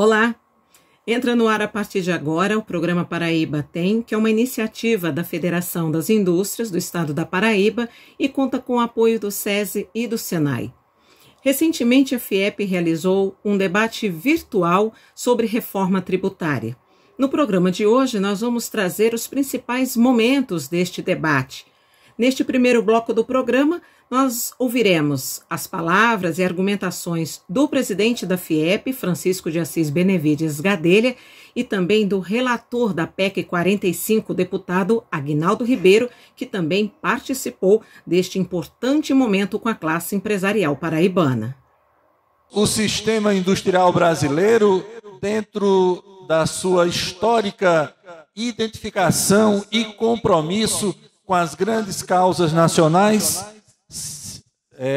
Olá! Entra no ar a partir de agora o programa Paraíba Tem, que é uma iniciativa da Federação das Indústrias do Estado da Paraíba e conta com o apoio do SESI e do SENAI. Recentemente, a FIEP realizou um debate virtual sobre reforma tributária. No programa de hoje, nós vamos trazer os principais momentos deste debate. Neste primeiro bloco do programa, nós ouviremos as palavras e argumentações do presidente da FIEP, Francisco de Assis Benevides Gadelha, e também do relator da PEC 45, deputado Aguinaldo Ribeiro, que também participou deste importante momento com a classe empresarial paraibana. O sistema industrial brasileiro, dentro da sua histórica identificação e compromisso com as grandes causas nacionais,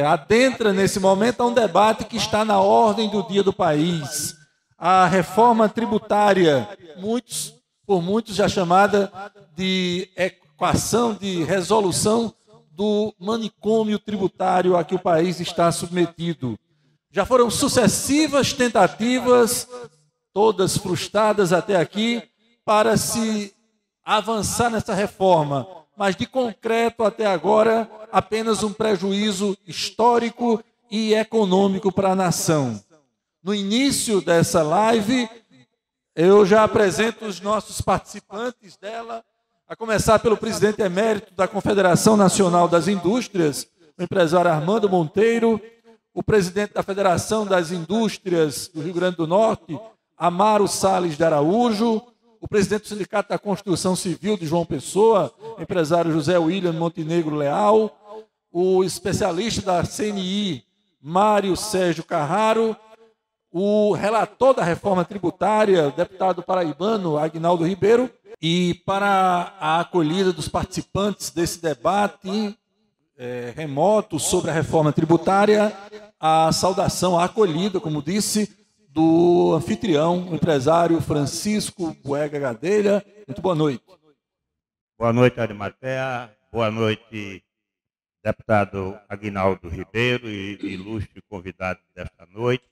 adentra nesse momento a um debate que está na ordem do dia do país. A reforma tributária, por muitos já chamada de equação de resolução do manicômio tributário a que o país está submetido. Já foram sucessivas tentativas, todas frustradas até aqui, para se avançar nessa reforma, mas de concreto até agora apenas um prejuízo histórico e econômico para a nação. No início dessa live, eu já apresento os nossos participantes dela, a começar pelo presidente emérito da Confederação Nacional das Indústrias, o empresário Armando Monteiro, o presidente da Federação das Indústrias do Rio Grande do Norte, Amaro Salles de Araújo, o presidente do Sindicato da Construção Civil de João Pessoa, empresário José William Montenegro Leal, o especialista da CNI, Mário Sérgio Carraro, o relator da reforma tributária, deputado paraibano Aguinaldo Ribeiro, e para a acolhida dos participantes desse debate remoto sobre a reforma tributária, a saudação, a acolhida, como disse, do anfitrião, o empresário Francisco Buega Gadelha. Muito boa noite. Boa noite, Arimatea. Boa noite, deputado Aguinaldo Ribeiro e ilustre convidado desta noite.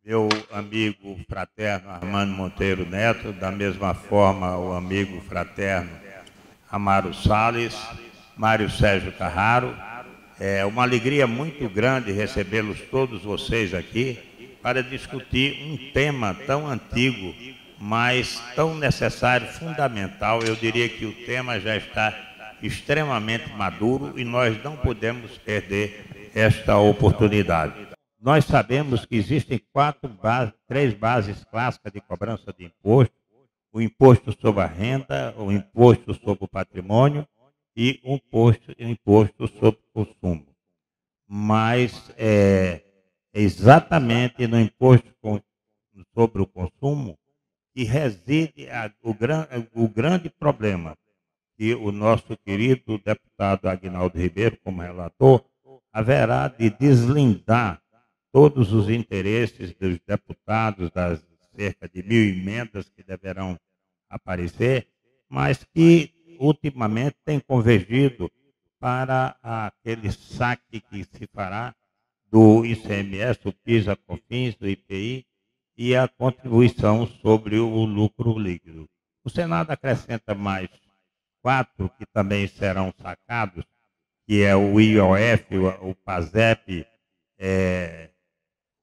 Meu amigo fraterno Armando Monteiro Neto, da mesma forma o amigo fraterno Amaro Salles, Mário Sérgio Carraro. É uma alegria muito grande recebê-los todos vocês aqui para discutir um tema tão antigo, mas tão necessário, fundamental. Eu diria que o tema já está extremamente maduro e nós não podemos perder esta oportunidade. Nós sabemos que existem três bases clássicas de cobrança de imposto: o imposto sobre a renda, o imposto sobre o patrimônio e o imposto sobre o consumo. Mas exatamente no imposto sobre o consumo que reside o grande problema que o nosso querido deputado Aguinaldo Ribeiro, como relator, haverá de deslindar todos os interesses dos deputados, das cerca de 1.000 emendas que deverão aparecer, mas que ultimamente tem convergido para aquele saque que se fará do ICMS, o PIS, a COFINS, do IPI e a contribuição sobre o lucro líquido. O Senado acrescenta mais 4 que também serão sacados, que é o IOF, o PASEP,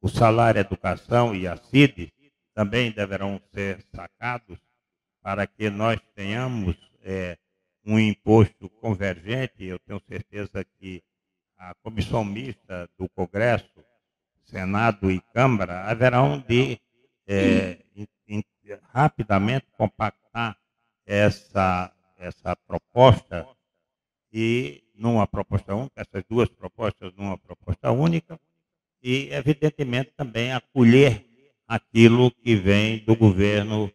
o Salário Educação e a CID, também deverão ser sacados para que nós tenhamos um imposto convergente. Eu tenho certeza que a comissão mista do Congresso, Senado e Câmara haverão de rapidamente compactar essa proposta e numa proposta única, essas duas propostas numa proposta única, e evidentemente também acolher aquilo que vem do governo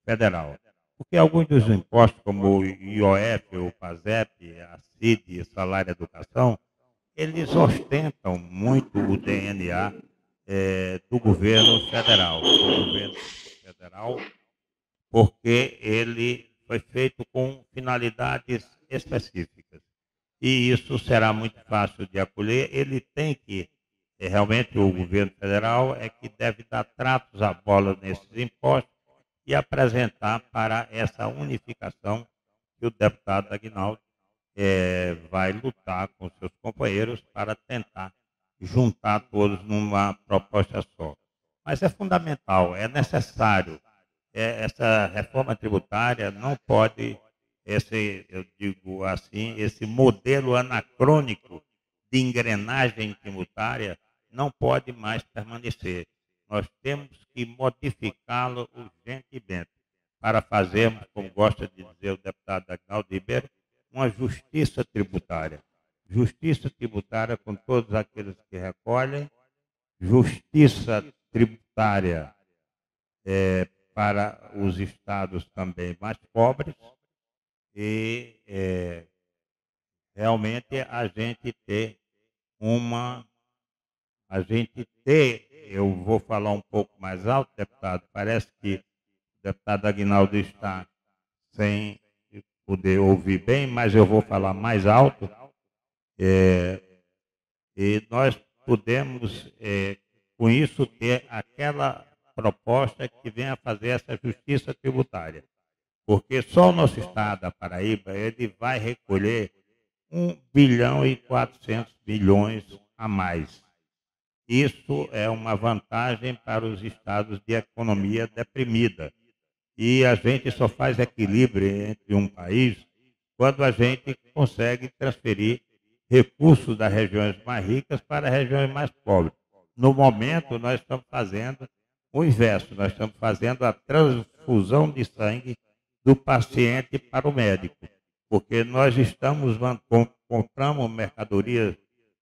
federal. Porque alguns dos impostos, como o IOF, o PASEP, a CID, o Salário Educação, eles ostentam muito o DNA do governo federal. Porque ele foi feito com finalidades específicas. E isso será muito fácil de acolher. Ele tem que realmente o governo federal é que deve dar tratos à bola nesses impostos e apresentar para essa unificação que o deputado Aguinaldo vai lutar com seus companheiros para tentar juntar todos numa proposta só. Mas é fundamental, é necessário. Essa reforma tributária não pode, eu digo assim, esse modelo anacrônico de engrenagem tributária não pode mais permanecer. Nós temos que modificá-lo urgentemente para fazermos, como gosta de dizer o deputado Aguinaldo Ribeiro, uma justiça tributária. Justiça tributária com todos aqueles que recolhem, justiça tributária para os estados também mais pobres e realmente eu vou falar um pouco mais alto, deputado, parece que o deputado Aguinaldo está sem poder ouvir bem, mas eu vou falar mais alto. E nós podemos, com isso, ter aquela proposta que venha fazer essa justiça tributária. Porque só o nosso estado, a Paraíba, ele vai recolher 1,4 bilhão a mais. Isso é uma vantagem para os estados de economia deprimida. E a gente só faz equilíbrio entre um país quando a gente consegue transferir recursos das regiões mais ricas para as regiões mais pobres. No momento, nós estamos fazendo o inverso, nós estamos fazendo a transfusão de sangue do paciente para o médico, porque nós compramos mercadorias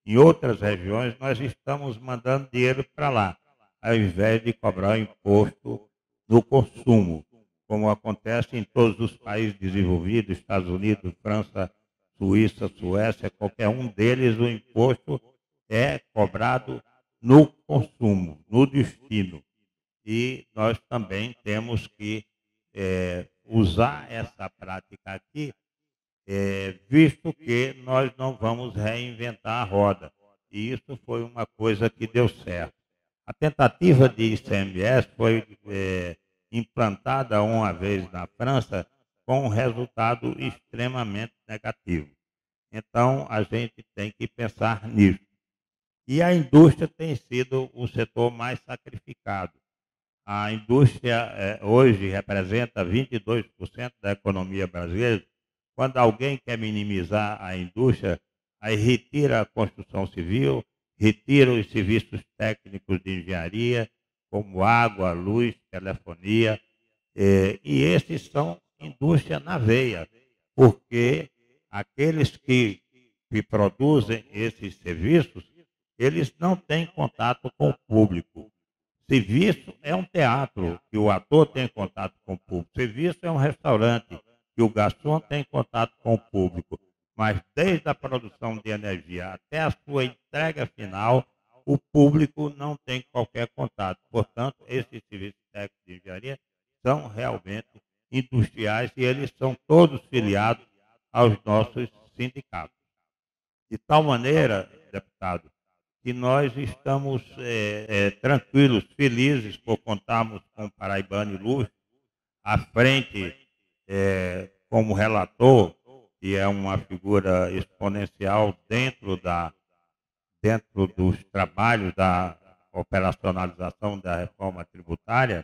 em outras regiões, nós estamos mandando dinheiro para lá, ao invés de cobrar o imposto no consumo, como acontece em todos os países desenvolvidos, Estados Unidos, França, Suíça, Suécia, qualquer um deles, o imposto é cobrado no consumo, no destino. E nós também temos que usar essa prática aqui, visto que nós não vamos reinventar a roda. E isso foi uma coisa que deu certo. A tentativa de ICMS foi implantada uma vez na França com um resultado extremamente negativo. Então, a gente tem que pensar nisso. E a indústria tem sido o setor mais sacrificado. A indústria hoje representa 22% da economia brasileira. Quando alguém quer minimizar a indústria, aí retira a construção civil, retira os serviços técnicos de engenharia, como água, luz, telefonia, e esses são indústria na veia, porque aqueles que produzem esses serviços, eles não têm contato com o público. Serviço é um teatro, que o ator tem contato com o público. Serviço é um restaurante, que o garçom tem contato com o público. Mas desde a produção de energia até a sua entrega final, o público não tem qualquer contato. Portanto, esses serviços técnicos de engenharia são realmente industriais e eles são todos filiados aos nossos sindicatos. De tal maneira, deputado, que nós estamos tranquilos, felizes por contarmos com o Paraibano Ilustre à frente como relator, que é uma figura exponencial dentro dos trabalhos da operacionalização da reforma tributária,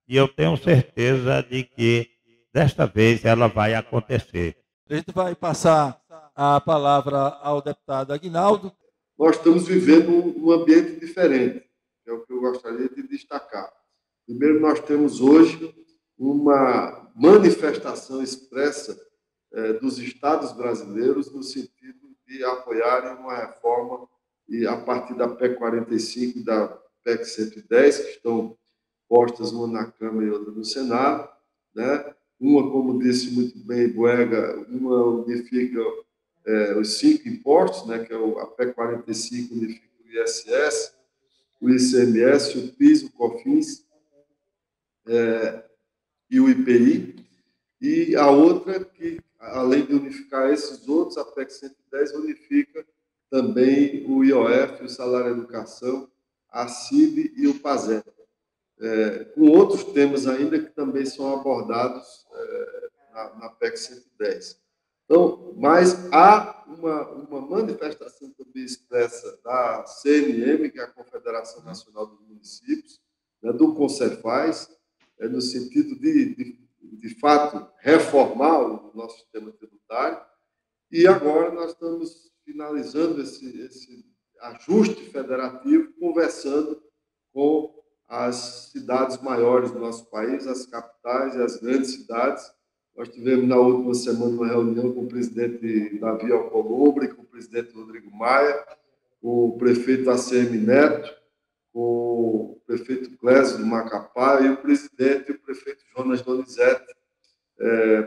e eu tenho certeza de que desta vez ela vai acontecer. A gente vai passar a palavra ao deputado Aguinaldo. Nós estamos vivendo um ambiente diferente, que é o que eu gostaria de destacar. Primeiro, nós temos hoje uma manifestação expressa dos estados brasileiros no sentido de apoiarem uma reforma e a partir da PEC 45 e da PEC 110, que estão postas uma na Câmara e outra no Senado, né? Uma, como disse muito bem Boega, uma unifica os 5 impostos, né, que é a PEC 45 unifica o ISS, o ICMS, o PIS, o COFINS e o IPI, e a outra que, além de unificar esses outros, a PEC 110 unifica também o IOF, o Salário Educação, a CID e o PASEP, com outros temas ainda que também são abordados na PEC 110. Então, mas há uma manifestação também expressa da CNM, que é a Confederação Nacional dos Municípios, do Concerfaz, no sentido de fato, reformar o nosso sistema tributário. E agora nós estamos finalizando esse ajuste federativo, conversando com as cidades maiores do nosso país, as capitais e as grandes cidades. Nós tivemos, na última semana, uma reunião com o presidente Davi Alcolumbre, com o presidente Rodrigo Maia, com o prefeito ACM Neto, com o prefeito Clésio do Macapá e o prefeito Jonas Donizete,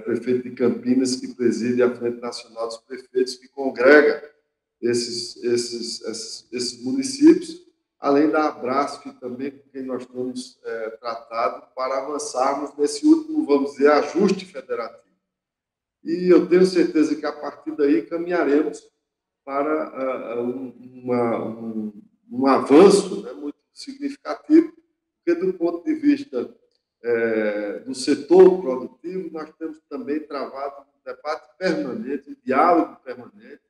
prefeito de Campinas, que preside a Frente Nacional dos Prefeitos, que congrega esses municípios, além da Abrasf, também com quem nós temos tratado, para avançarmos nesse último, vamos dizer, ajuste federativo. E eu tenho certeza que, a partir daí, caminharemos para um avanço, né, muito significativo, porque, do ponto de vista do setor produtivo, nós temos também travado um debate permanente, um diálogo permanente,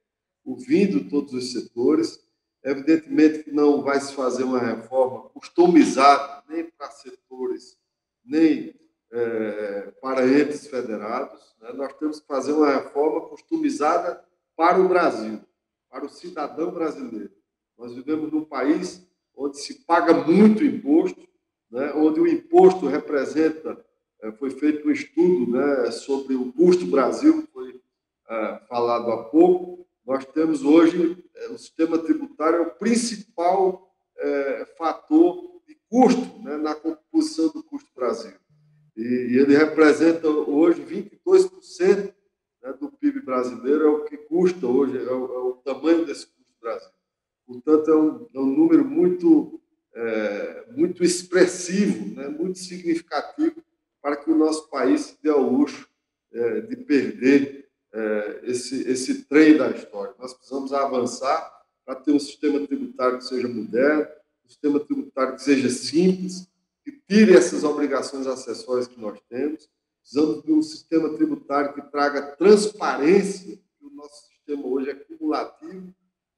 ouvindo todos os setores. Evidentemente que não vai se fazer uma reforma customizada nem para setores, nem para entes federados, né? Nós temos que fazer uma reforma customizada para o Brasil, para o cidadão brasileiro. Nós vivemos num país onde se paga muito imposto, né? Onde o imposto representa, foi feito um estudo, né, sobre o custo Brasil, que foi falado há pouco. Nós temos hoje, o sistema tributário é o principal fator de custo, né, na composição do custo Brasil. E ele representa hoje 22%, né, do PIB brasileiro, é o que custa hoje, é o tamanho desse custo Brasil. Portanto, é um número muito expressivo, né, muito significativo para que o nosso país se dê ao luxo de perder esse trem da história. Nós precisamos avançar para ter um sistema tributário que seja moderno, um sistema tributário que seja simples, que tire essas obrigações acessórias que nós temos. Precisamos de um sistema tributário que traga transparência, que o nosso sistema hoje é cumulativo,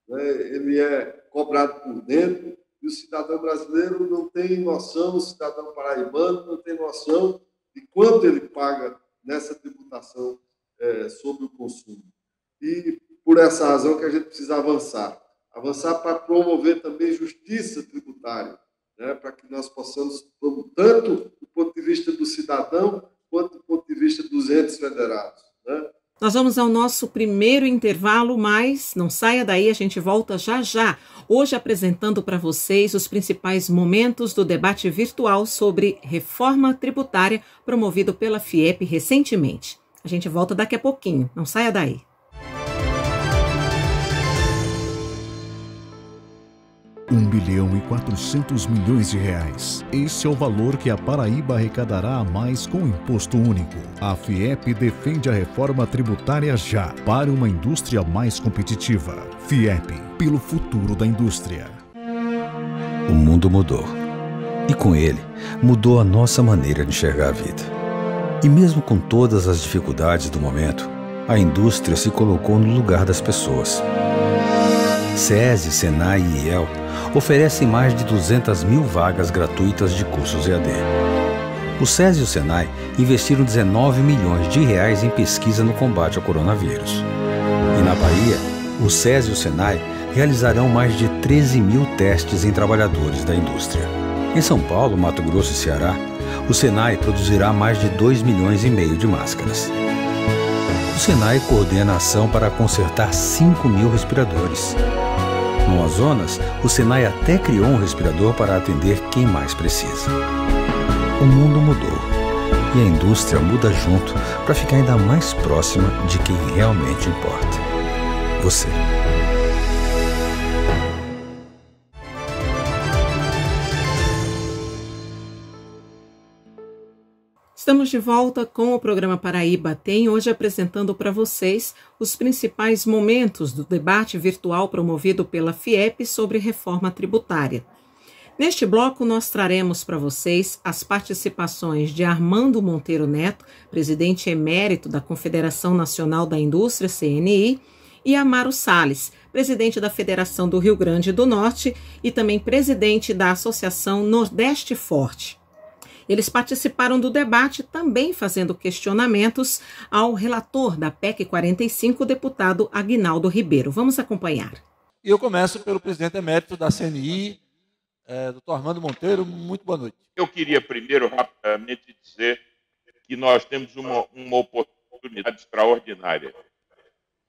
né? Ele é cobrado por dentro, e o cidadão brasileiro não tem noção, o cidadão paraibano não tem noção de quanto ele paga nessa tributação sobre o consumo. E por essa razão que a gente precisa avançar para promover também justiça tributária, né, para que nós possamos, tanto do ponto de vista do cidadão, quanto do ponto de vista dos entes federados, né? Nós vamos ao nosso primeiro intervalo, mas não saia daí, a gente volta já já. Hoje apresentando para vocês os principais momentos do debate virtual sobre reforma tributária promovido pela FIEP recentemente. A gente volta daqui a pouquinho, não saia daí. R$1,4 bilhão. Esse é o valor que a Paraíba arrecadará a mais com o imposto único. A FIEP defende a reforma tributária já, para uma indústria mais competitiva. FIEP, pelo futuro da indústria. O mundo mudou. E com ele, mudou a nossa maneira de enxergar a vida. E mesmo com todas as dificuldades do momento, a indústria se colocou no lugar das pessoas. SESI, SENAI e IEL oferecem mais de 200 mil vagas gratuitas de cursos EAD. O SESI e o SENAI investiram R$19 milhões em pesquisa no combate ao coronavírus. E na Bahia, o SESI e o SENAI realizarão mais de 13 mil testes em trabalhadores da indústria. Em São Paulo, Mato Grosso e Ceará, o SENAI produzirá mais de 2,5 milhões de máscaras. O SENAI coordena a ação para consertar 5 mil respiradores. No Amazonas, o SENAI até criou um respirador para atender quem mais precisa. O mundo mudou e a indústria muda junto para ficar ainda mais próxima de quem realmente importa: você. Estamos de volta com o programa Paraíba Tem, hoje apresentando para vocês os principais momentos do debate virtual promovido pela FIEP sobre reforma tributária. Neste bloco, nós traremos para vocês as participações de Armando Monteiro Neto, presidente emérito da Confederação Nacional da Indústria, CNI, e Amaro Salles, presidente da Federação do Rio Grande do Norte e também presidente da Associação Nordeste Forte. Eles participaram do debate também fazendo questionamentos ao relator da PEC 45, o deputado Aguinaldo Ribeiro. Vamos acompanhar. Eu começo pelo presidente emérito da CNI, doutor Armando Monteiro. Muito boa noite. Eu queria primeiro rapidamente dizer que nós temos uma oportunidade extraordinária,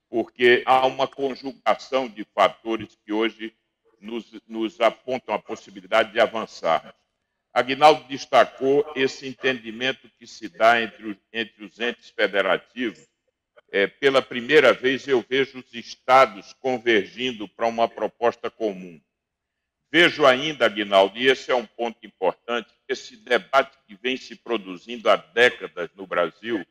porque há uma conjugação de fatores que hoje nos apontam a possibilidade de avançar. Aguinaldo destacou esse entendimento que se dá entre os entes federativos. Pela primeira vez, eu vejo os estados convergindo para uma proposta comum. Vejo ainda, Aguinaldo, e esse é um ponto importante, esse debate que vem se produzindo há décadas no Brasil,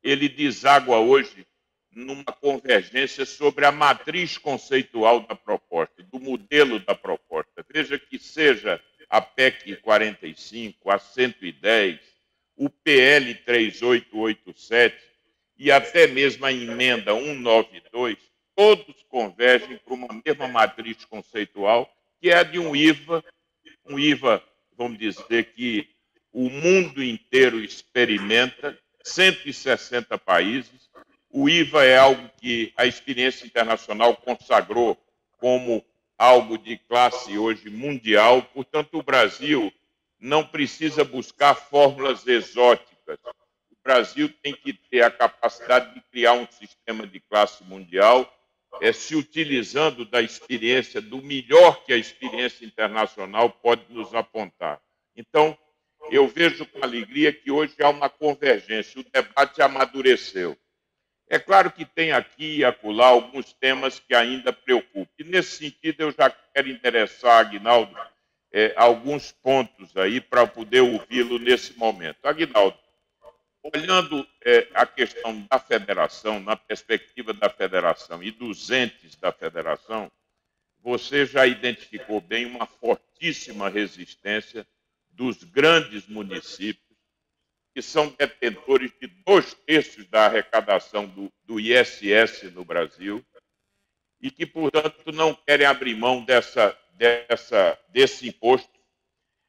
ele deságua hoje numa convergência sobre a matriz conceitual da proposta, do modelo da proposta. Veja que seja a PEC 45, a 110, o PL 3887 e até mesmo a emenda 192, todos convergem para uma mesma matriz conceitual, que é a de um IVA, vamos dizer, que o mundo inteiro experimenta, 160 países. O IVA é algo que a experiência internacional consagrou como algo de classe hoje mundial. Portanto, o Brasil não precisa buscar fórmulas exóticas. O Brasil tem que ter a capacidade de criar um sistema de classe mundial, se utilizando da experiência, do melhor que a experiência internacional pode nos apontar. Então, eu vejo com alegria que hoje há uma convergência, o debate amadureceu. É claro que tem aqui e acolá alguns temas que ainda preocupam. E, nesse sentido, eu já quero interessar, Aguinaldo, alguns pontos aí para poder ouvi-lo nesse momento. Aguinaldo, olhando a questão da federação, na perspectiva da federação e dos entes da federação, você já identificou bem uma fortíssima resistência dos grandes municípios, que são detentores de 2/3 da arrecadação do ISS no Brasil e que, portanto, não querem abrir mão desse imposto,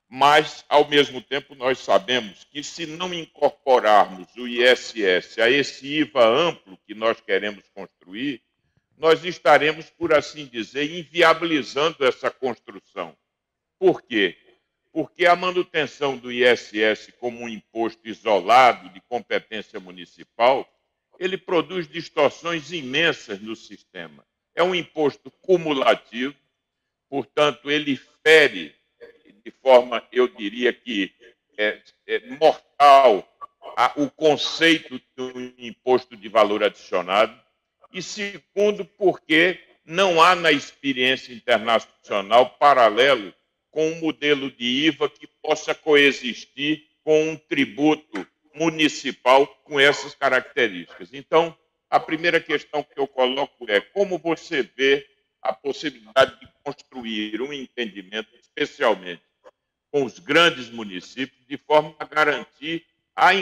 mas, ao mesmo tempo, nós sabemos que, se não incorporarmos o ISS a esse IVA amplo que nós queremos construir, nós estaremos, por assim dizer, inviabilizando essa construção. Por quê? Porque a manutenção do ISS como um imposto isolado de competência municipal, ele produz distorções imensas no sistema. É um imposto cumulativo, portanto, ele fere de forma, eu diria que mortal, o conceito do imposto de valor adicionado. E segundo, porque não há na experiência internacional paralelo com um modelo de IVA que possa coexistir com um tributo municipal com essas características. Então, a primeira questão que eu coloco é como você vê a possibilidade de construir um entendimento, especialmente com os grandes municípios, de forma a garantir a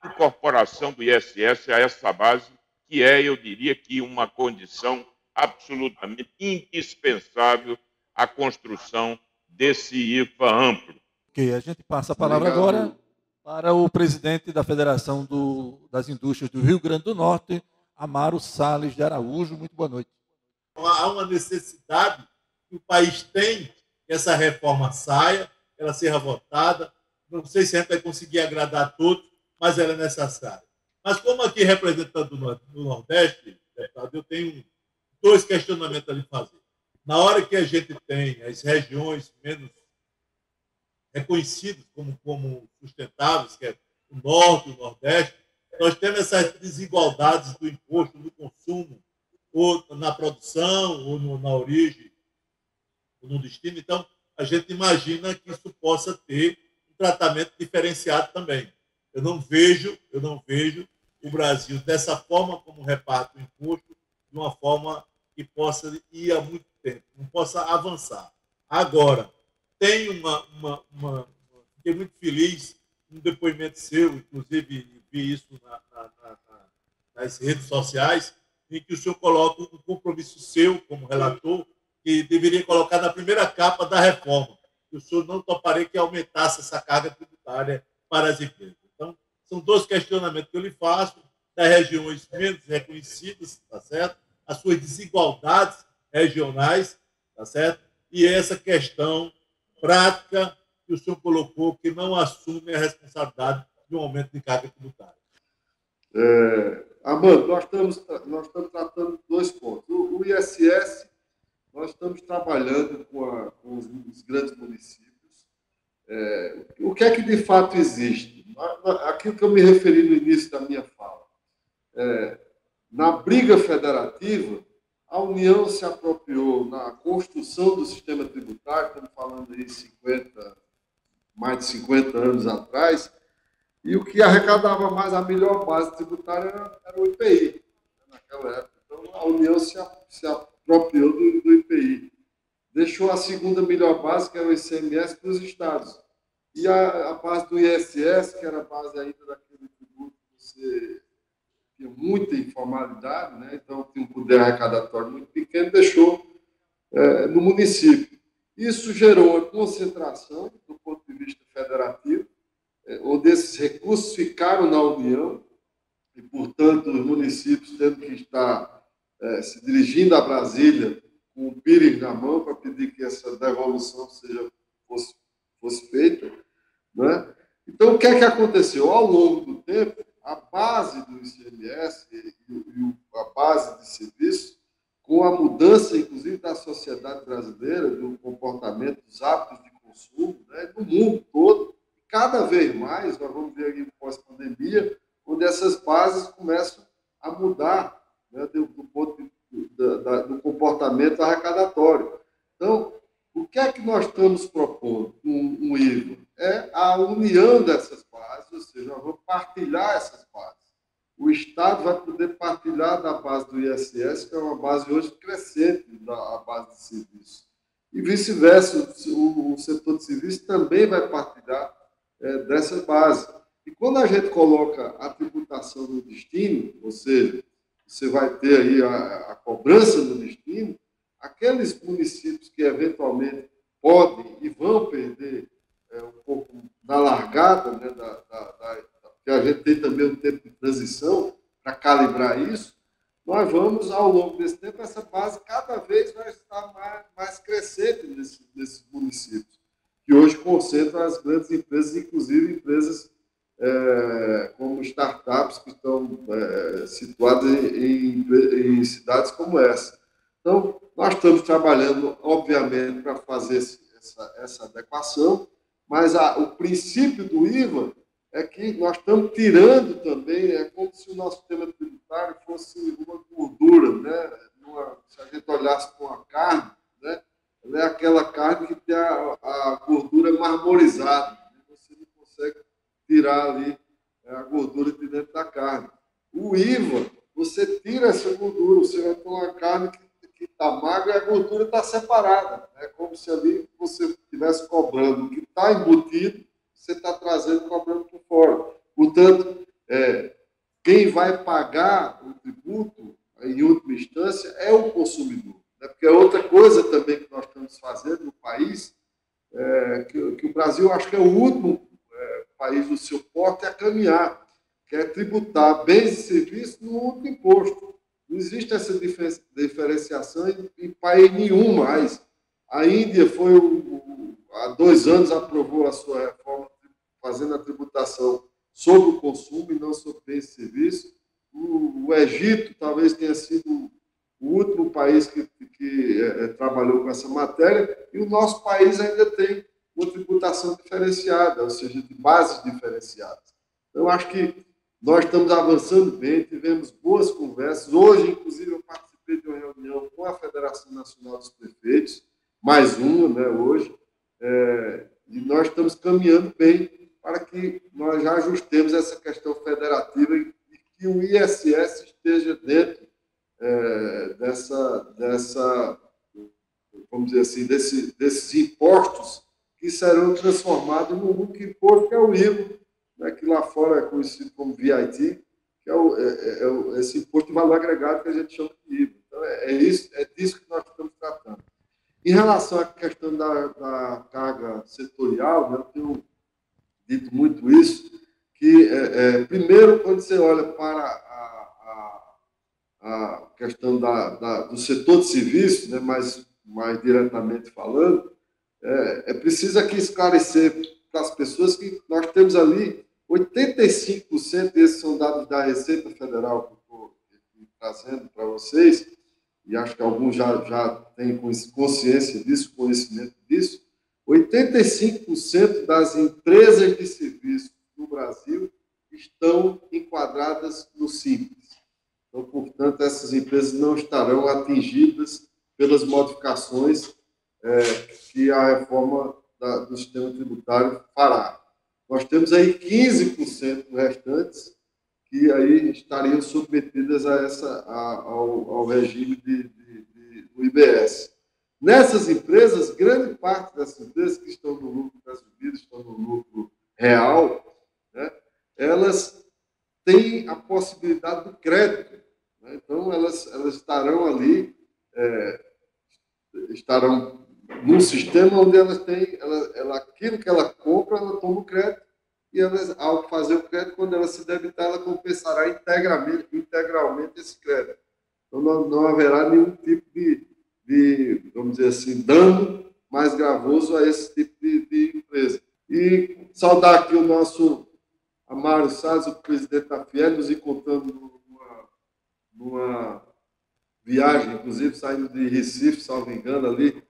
incorporação do ISS a essa base, que é, eu diria que, uma condição absolutamente indispensável à construção desse IVA amplo. Ok, a gente passa a palavra agora para o presidente da Federação das Indústrias do Rio Grande do Norte, Amaro Salles de Araújo. Muito boa noite. Há uma necessidade que o país tem que essa reforma saia, ela seja votada. Não sei se a gente vai conseguir agradar a todos, mas ela é necessária. Mas como aqui representante do Nordeste, deputado, eu tenho 2 questionamentos a lhe fazer. Na hora que a gente tem as regiões menos reconhecidas como sustentáveis, que é o Norte e o Nordeste, nós temos essas desigualdades do imposto no consumo, ou na produção, ou na origem, ou no destino. Então, a gente imagina que isso possa ter um tratamento diferenciado também. Eu não vejo o Brasil dessa forma como reparte o imposto, de uma forma que possa ir há muito tempo, não possa avançar. Agora, tem fiquei muito feliz um depoimento seu, inclusive vi isso nas redes sociais, em que o senhor coloca um compromisso seu como relator, que deveria colocar na primeira capa da reforma, que o senhor não toparia que aumentasse essa carga tributária para as empresas. Então, são dois questionamentos que eu lhe faço, das regiões menos reconhecidas, tá certo? As suas desigualdades regionais, tá certo? E essa questão prática que o senhor colocou, que não assume a responsabilidade de um aumento de carga tributária. Armando, nós estamos tratando dois pontos. O ISS, nós estamos trabalhando com os grandes municípios. O que é que de fato existe? Aquilo que eu me referi no início da minha fala. Na briga federativa, a União se apropriou na construção do sistema tributário, estamos falando aí mais de 50 anos atrás, e o que arrecadava mais a melhor base tributária era o IPI, naquela época. Então, a União se apropriou do IPI. Deixou a segunda melhor base, que era o ICMS, para os estados. E a base do ISS, que era a base ainda daquele tributo que você tinha muita informalidade, né? Então tinha um poder arrecadatório muito pequeno, deixou no município. Isso gerou uma concentração do ponto de vista federativo, onde esses recursos ficaram na União e, portanto, os municípios tendo que estar se dirigindo a Brasília com o pires na mão para pedir que essa devolução fosse feita, né? Então, o que é que aconteceu? Ao longo do tempo, a base do ICMS e a base de serviço, com a mudança, inclusive, da sociedade brasileira, do comportamento, dos hábitos de consumo, né, no mundo todo, cada vez mais, nós vamos ver aqui pós-pandemia, onde essas bases começam a mudar, né, do ponto do comportamento arrecadatório. Então, o que é que nós estamos propondo com um IVA? É a união dessas bases, ou seja, nós vamos partilhar essas bases. O Estado vai poder partilhar da base do ISS, que é uma base hoje crescente, da base de serviço. E vice-versa, o setor de serviço também vai partilhar dessa base. E quando a gente coloca a tributação no destino, ou seja, você vai ter aí a cobrança no destino, aqueles municípios que eventualmente podem e vão perder um pouco da largada, né, que a gente tem também um tempo de transição para calibrar isso, nós vamos, ao longo desse tempo, essa base cada vez vai estar mais crescente nesses municípios, que hoje concentram as grandes empresas, inclusive empresas como startups que estão situadas em cidades como essa. Então, nós estamos trabalhando, obviamente, para fazer essa adequação, mas o princípio do IVA é que nós estamos tirando também, é como se o nosso sistema tributário fosse uma gordura, né? Se a gente olhasse para uma carne, né? Ela é aquela carne que tem a gordura marmorizada, né? Você não consegue tirar ali a gordura de dentro da carne. O IVA, você tira essa gordura, você vai ter uma carne que está magra e a gordura está separada. É como se ali você estivesse cobrando o que está embutido, você está trazendo e cobrando por fora. Portanto, quem vai pagar o tributo, em última instância, é o consumidor. Né? Porque é outra coisa também que nós estamos fazendo no país, que o Brasil, acho que é o último país do seu porte a caminhar, que é tributar bens e serviços no único imposto. Não existe essa diferenciação em país nenhum mais. A Índia há 2 anos aprovou a sua reforma, fazendo a tributação sobre o consumo e não sobre bens e serviços. O Egito talvez tenha sido o último país que trabalhou com essa matéria, e o nosso país ainda tem uma tributação diferenciada, ou seja, de bases diferenciadas. Então, eu acho que nós estamos avançando bem, tivemos boas conversas. Hoje, inclusive, eu participei de uma reunião com a Federação Nacional dos Prefeitos, mais uma, né, hoje, e nós estamos caminhando bem para que nós já ajustemos essa questão federativa e que o ISS esteja dentro vamos dizer assim, desses impostos que serão transformados no único imposto, que é o IVA, né, que lá fora é conhecido como VIT, que é esse imposto de valor agregado que a gente chama de IVA. Então, é disso que nós estamos tratando. Em relação à questão da carga setorial, né, eu tenho dito muito isso, que, primeiro, quando você olha para a questão do setor de serviços, né, mais diretamente falando, é preciso aqui esclarecer para as pessoas que nós temos ali 85%, esses são dados da Receita Federal que eu estou trazendo para vocês, e acho que alguns já têm consciência disso, conhecimento disso, 85% das empresas de serviço no Brasil estão enquadradas no Simples. Então, portanto, essas empresas não estarão atingidas pelas modificações que a reforma do sistema tributário fará. Nós temos aí 15% restantes que aí estariam submetidas ao regime do IBS. Nessas empresas, grande parte dessas empresas que estão no lucro presumido, estão no lucro real, né, elas têm a possibilidade do crédito. Né? Então, elas estarão ali, estarão num sistema onde elas têm, aquilo que ela compra, ela toma o crédito, e elas, ao fazer o crédito, quando ela se debitar, ela compensará integralmente esse crédito. Então, não haverá nenhum tipo de, vamos dizer assim, dano mais gravoso a esse tipo de empresa. E saudar aqui o nosso Amário Salles, o presidente da FIEL, nos encontrando numa viagem, inclusive saindo de Recife, salvo engano, ali,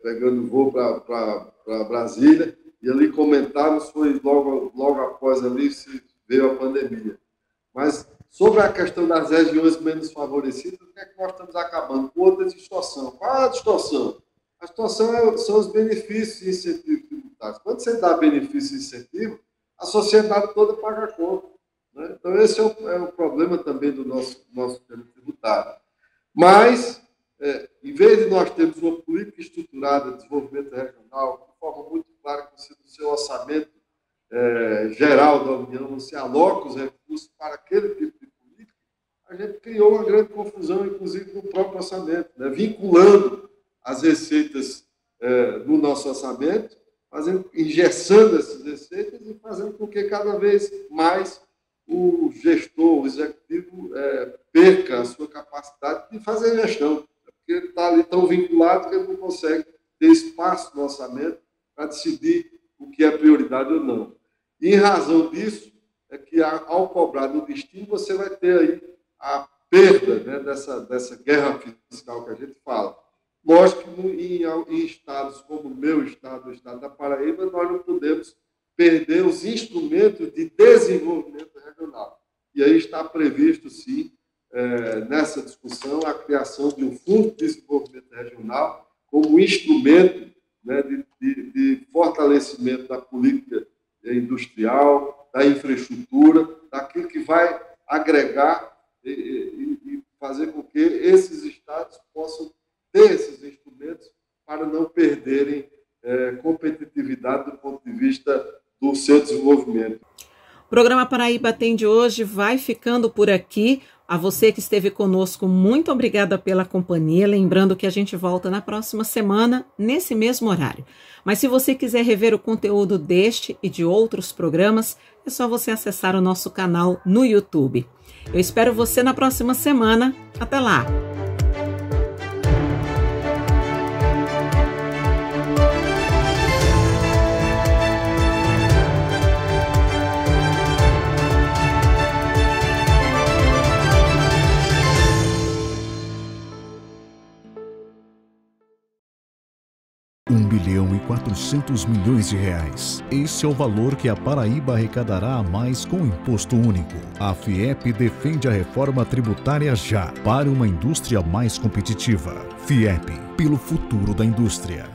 pegando voo para Brasília, e ali comentarmos, foi logo após ali, se veio a pandemia. Mas sobre a questão das regiões menos favorecidas, o que é que nós estamos acabando? Com outra distorção. Qual é a distorção? A distorção são os benefícios e incentivos tributários. Quando você dá benefício e incentivo, a sociedade toda paga a conta. Né? Então, esse é o problema também do nosso sistema tributário. Mas, em vez de nós termos uma política estruturada de desenvolvimento regional, de forma muito clara, que no seu orçamento geral da União, você aloca os recursos para aquele tipo de política, a gente criou uma grande confusão, inclusive no próprio orçamento, né? Vinculando as receitas no nosso orçamento, engessando essas receitas e fazendo com que cada vez mais o gestor, o executivo, perca a sua capacidade de fazer gestão, porque ele está ali tão vinculado que ele não consegue ter espaço no orçamento para decidir o que é prioridade ou não. E, em razão disso, é que, ao cobrar no destino, você vai ter aí a perda, né, dessa guerra fiscal que a gente fala. Lógico que em estados como o meu estado, o estado da Paraíba, nós não podemos perder os instrumentos de desenvolvimento regional. E aí está previsto, sim, nessa discussão, a criação de um Fundo de Desenvolvimento Regional como instrumento, né, de fortalecimento da política industrial, da infraestrutura, daquilo que vai agregar e fazer com que esses estados possam ter esses instrumentos para não perderem competitividade do ponto de vista do seu desenvolvimento. O programa Paraíba Tem de hoje vai ficando por aqui. A você que esteve conosco, muito obrigada pela companhia. Lembrando que a gente volta na próxima semana, nesse mesmo horário. Mas se você quiser rever o conteúdo deste e de outros programas, é só você acessar o nosso canal no YouTube. Eu espero você na próxima semana. Até lá! R$1,4 bilhão. Esse é o valor que a Paraíba arrecadará a mais com o imposto único. A FIEP defende a reforma tributária já, para uma indústria mais competitiva. FIEP, pelo futuro da indústria.